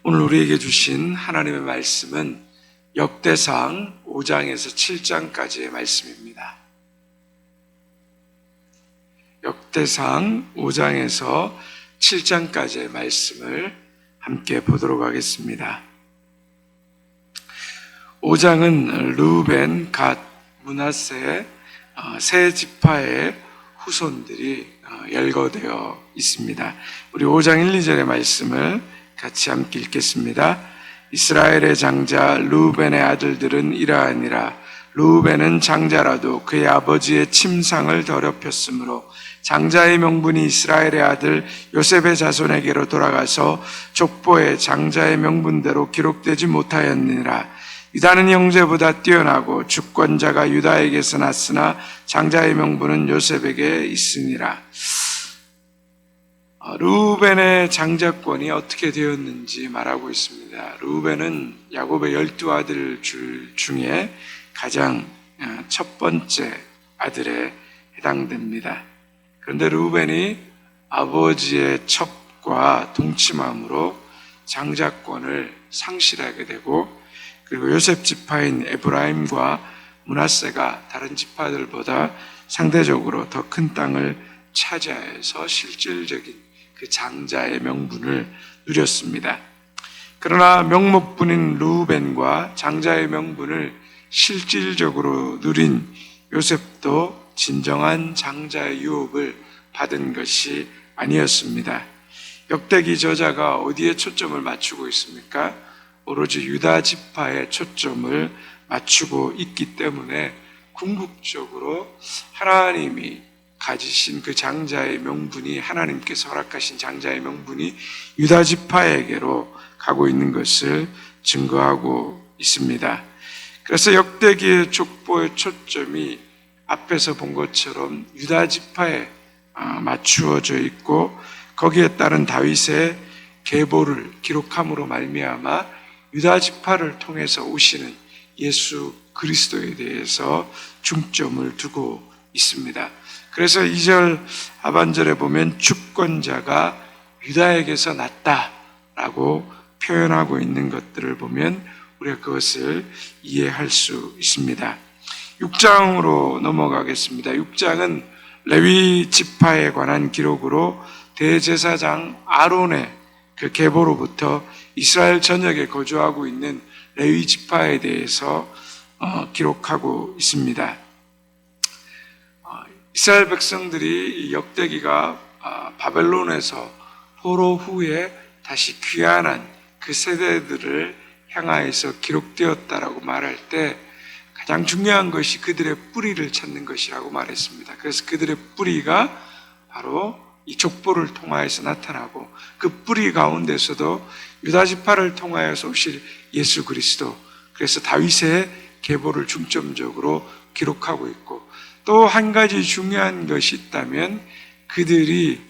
오늘 우리에게 주신 하나님의 말씀은 역대상 5장에서 7장까지의 말씀입니다. 역대상 5장에서 7장까지의 말씀을 함께 보도록 하겠습니다. 5장은 르우벤, 갓, 므낫세 세 지파의 후손들이 열거되어 있습니다. 우리 5장 1, 2절의 말씀을 같이 함께 읽겠습니다. 이스라엘의 장자 르우벤의 아들들은 이러하니라. 르우벤은 장자라도 그의 아버지의 침상을 더럽혔으므로 장자의 명분이 이스라엘의 아들 요셉의 자손에게로 돌아가서 족보에 장자의 명분대로 기록되지 못하였느니라. 유다는 형제보다 뛰어나고 주권자가 유다에게서 났으나 장자의 명분은 요셉에게 있으니라. 르우벤의 장자권이 어떻게 되었는지 말하고 있습니다. 르우벤은 야곱의 12아들 중에 가장 첫 번째 아들에 해당됩니다. 그런데 르우벤이 아버지의 첩과 동침함으로 장자권을 상실하게 되고, 그리고 요셉 지파인 에브라임과 므낫세가 다른 지파들보다 상대적으로 더 큰 땅을 차지하여서 실질적인 그 장자의 명분을 누렸습니다. 그러나 명목분인 르우벤과 장자의 명분을 실질적으로 누린 요셉도 진정한 장자의 유업을 받은 것이 아니었습니다. 역대기 저자가 어디에 초점을 맞추고 있습니까? 오로지 유다 지파에 초점을 맞추고 있기 때문에 궁극적으로 하나님이 가지신 그 장자의 명분이, 하나님께서 허락하신 장자의 명분이 유다 지파에게로 가고 있는 것을 증거하고 있습니다. 그래서 역대기의 족보의 초점이 앞에서 본 것처럼 유다 지파에 맞추어져 있고, 거기에 따른 다윗의 계보를 기록함으로 말미암아 유다 지파를 통해서 오시는 예수 그리스도에 대해서 중점을 두고 있습니다. 그래서 2절 하반절에 보면 주권자가 유다에게서 났다라고 표현하고 있는 것들을 보면 우리가 그것을 이해할 수 있습니다. 6장으로 넘어가겠습니다. 6장은 레위 지파에 관한 기록으로 대제사장 아론의 그 계보로부터 이스라엘 전역에 거주하고 있는 레위 지파에 대해서 기록하고 있습니다. 이스라엘 백성들이 역대기가 바벨론에서 포로 후에 다시 귀환한 그 세대들을 향하여서 기록되었다라고 말할 때 가장 중요한 것이 그들의 뿌리를 찾는 것이라고 말했습니다. 그래서 그들의 뿌리가 바로 이 족보를 통하여서 나타나고, 그 뿌리 가운데서도 유다 지파를 통하여서 오실 예수 그리스도, 그래서 다윗의 계보를 중점적으로 기록하고 있고, 또 한 가지 중요한 것이 있다면 그들이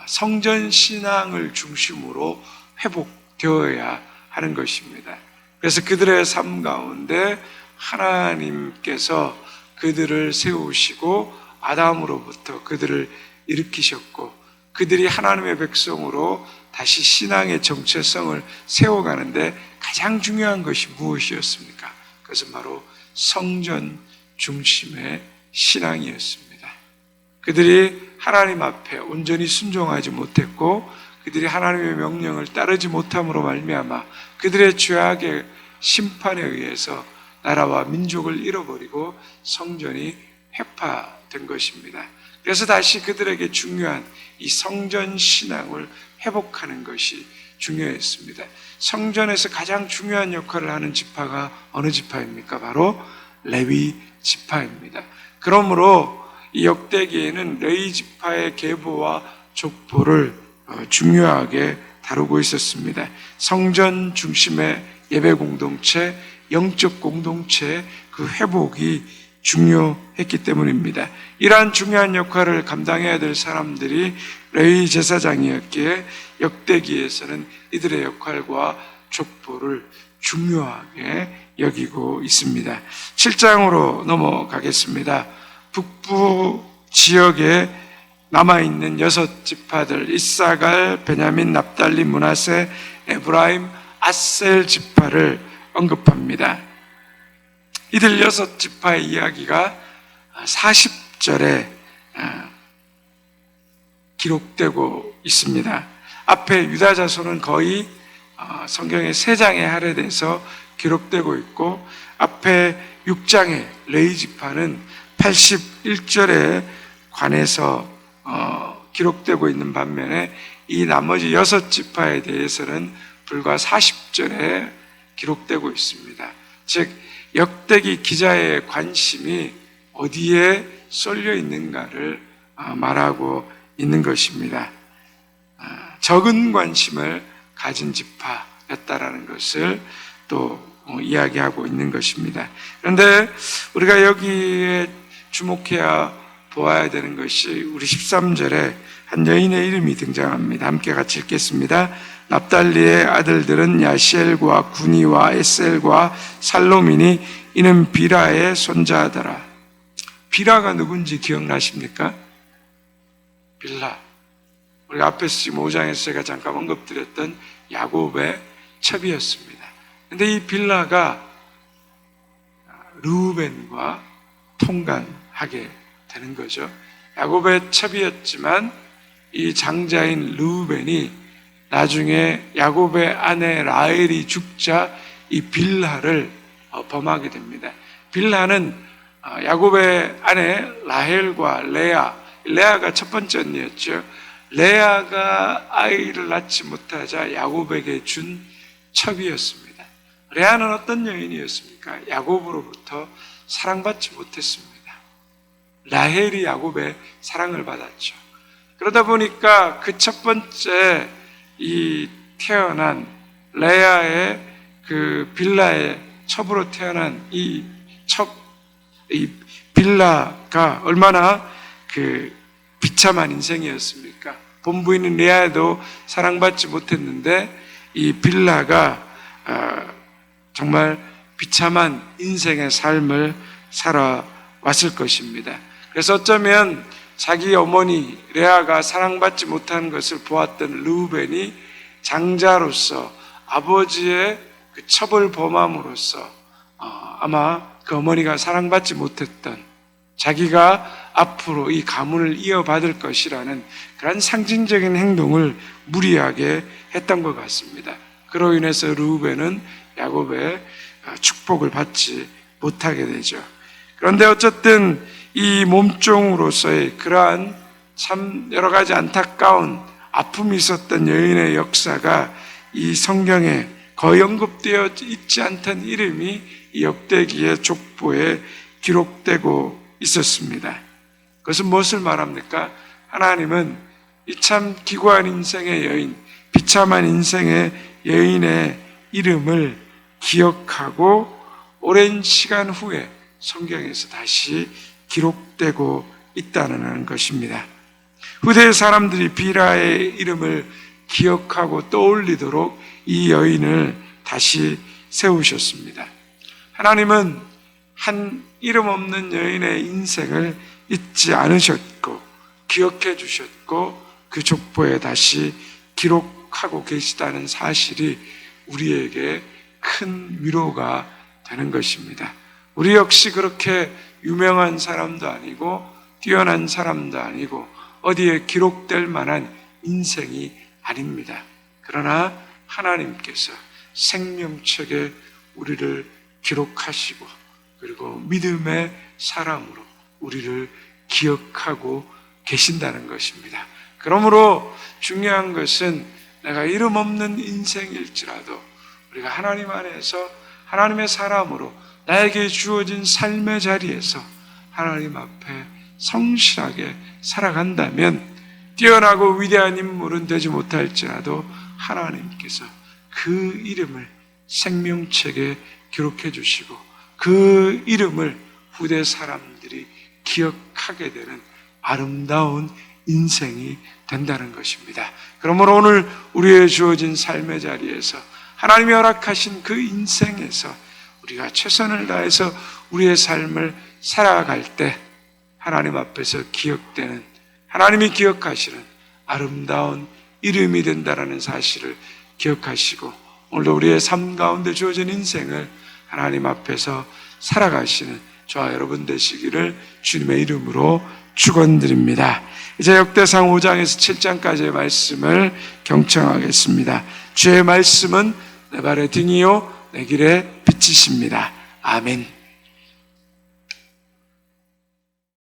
성전 신앙을 중심으로 회복되어야 하는 것입니다. 그래서 그들의 삶 가운데 하나님께서 그들을 세우시고 아담으로부터 그들을 일으키셨고, 그들이 하나님의 백성으로 다시 신앙의 정체성을 세워가는데 가장 중요한 것이 무엇이었습니까? 그것은 바로 성전 중심의 신앙이었습니다. 그들이 하나님 앞에 온전히 순종하지 못했고, 그들이 하나님의 명령을 따르지 못함으로 말미암아 그들의 죄악의 심판에 의해서 나라와 민족을 잃어버리고 성전이 회파된 것입니다. 그래서 다시 그들에게 중요한 이 성전 신앙을 회복하는 것이 중요했습니다. 성전에서 가장 중요한 역할을 하는 지파가 어느 지파입니까? 바로 레위 지파입니다. 그러므로 이 역대기에는 레위 지파의 계보와 족보를 중요하게 다루고 있었습니다. 성전 중심의 예배 공동체, 영적 공동체, 그 회복이 중요했기 때문입니다. 이러한 중요한 역할을 감당해야 될 사람들이 레위 제사장이었기에 역대기에서는 이들의 역할과 족보를 중요하게 여기고 있습니다. 7장으로 넘어가겠습니다. 북부 지역의 남아있는 6지파들 이사갈, 베냐민, 납달리, 므낫세, 에브라임, 아셀 지파를 언급합니다. 이들 6지파의 이야기가 40절에 기록되고 있습니다. 앞에 유다 자손은 거의 성경의 3장에 할애돼서 기록되고 있고, 앞에 6장의 레위 지파는 81절에 관해서 기록되고 있는 반면에 이 나머지 6지파에 대해서는 불과 40절에 기록되고 있습니다. 즉 역대기 기자의 관심이 어디에 쏠려 있는가를 말하고 있는 것입니다. 적은 관심을 가진 지파였다라는 것을 또 이야기하고 있는 것입니다. 그런데 우리가 여기에 주목해야 보아야 되는 것이 우리 13절에 한 여인의 이름이 등장합니다. 함께 같이 읽겠습니다. 납달리의 아들들은 야시엘과 구니와 에셀과 살로미니, 이는 비라의 손자더라. 비라가 누군지 기억나십니까? 빌라. 우리가 앞에서 지금 5장에서 제가 잠깐 언급드렸던 야곱의 첩이었습니다. 그런데 이 빌라가 르우벤과 통간하게 되는 거죠. 야곱의 첩이었지만 이 장자인 르우벤이 나중에 야곱의 아내 라헬이 죽자 이 빌하를 범하게 됩니다. 빌하는 야곱의 아내 라헬과 레아가 첫 번째 언니였죠. 레아가 아이를 낳지 못하자 야곱에게 준 첩이었습니다. 레아는 어떤 여인이었습니까? 야곱으로부터 사랑받지 못했습니다. 라헬이 야곱의 사랑을 받았죠. 그러다 보니까 그 첫 번째 이 태어난 레아의 그 빌라의 첩으로 태어난 이 빌라가 얼마나 그 비참한 인생이었습니까? 본부인인 레아도 사랑받지 못했는데 이 빌라가 정말 비참한 인생의 삶을 살아왔을 것입니다. 그래서 어쩌면 자기 어머니 레아가 사랑받지 못하는 것을 보았던 르우벤이 장자로서 아버지의 그 첩을 범함으로써 아마 그 어머니가 사랑받지 못했던, 자기가 앞으로 이 가문을 이어받을 것이라는 그런 상징적인 행동을 무리하게 했던 것 같습니다. 그로 인해서 르우벤은 야곱의 축복을 받지 못하게 되죠. 그런데 어쨌든 이 몸종으로서의 그러한 참 여러 가지 안타까운 아픔이 있었던 여인의 역사가 이 성경에 거의 언급되어 있지 않던 이름이 이 역대기의 족보에 기록되고 있었습니다. 그것은 무엇을 말합니까? 하나님은 이 참 기구한 인생의 여인, 비참한 인생의 여인의 이름을 기억하고 오랜 시간 후에 성경에서 다시 기록되고 있다는 것입니다. 후대 사람들이 비라의 이름을 기억하고 떠올리도록 이 여인을 다시 세우셨습니다. 하나님은 한 이름 없는 여인의 인생을 잊지 않으셨고 기억해 주셨고 그 족보에 다시 기록하고 계시다는 사실이 우리에게 큰 위로가 되는 것입니다. 우리 역시 그렇게 유명한 사람도 아니고 뛰어난 사람도 아니고 어디에 기록될 만한 인생이 아닙니다. 그러나 하나님께서 생명책에 우리를 기록하시고 그리고 믿음의 사람으로 우리를 기억하고 계신다는 것입니다. 그러므로 중요한 것은 내가 이름 없는 인생일지라도 우리가 하나님 안에서 하나님의 사람으로 나에게 주어진 삶의 자리에서 하나님 앞에 성실하게 살아간다면 뛰어나고 위대한 인물은 되지 못할지라도 하나님께서 그 이름을 생명책에 기록해 주시고 그 이름을 후대 사람들이 기억하게 되는 아름다운 인생이 된다는 것입니다. 그러므로 오늘 우리의 주어진 삶의 자리에서 하나님이 허락하신 그 인생에서 우리가 최선을 다해서 우리의 삶을 살아갈 때 하나님 앞에서 기억되는, 하나님이 기억하시는 아름다운 이름이 된다라는 사실을 기억하시고 오늘도 우리의 삶 가운데 주어진 인생을 하나님 앞에서 살아가시는 저와 여러분 되시기를 주님의 이름으로 축원드립니다. 이제 역대상 5장에서 7장까지의 말씀을 경청하겠습니다. 주의 말씀은 내 발의 등이요 내 길의 빛이십니다. 아멘.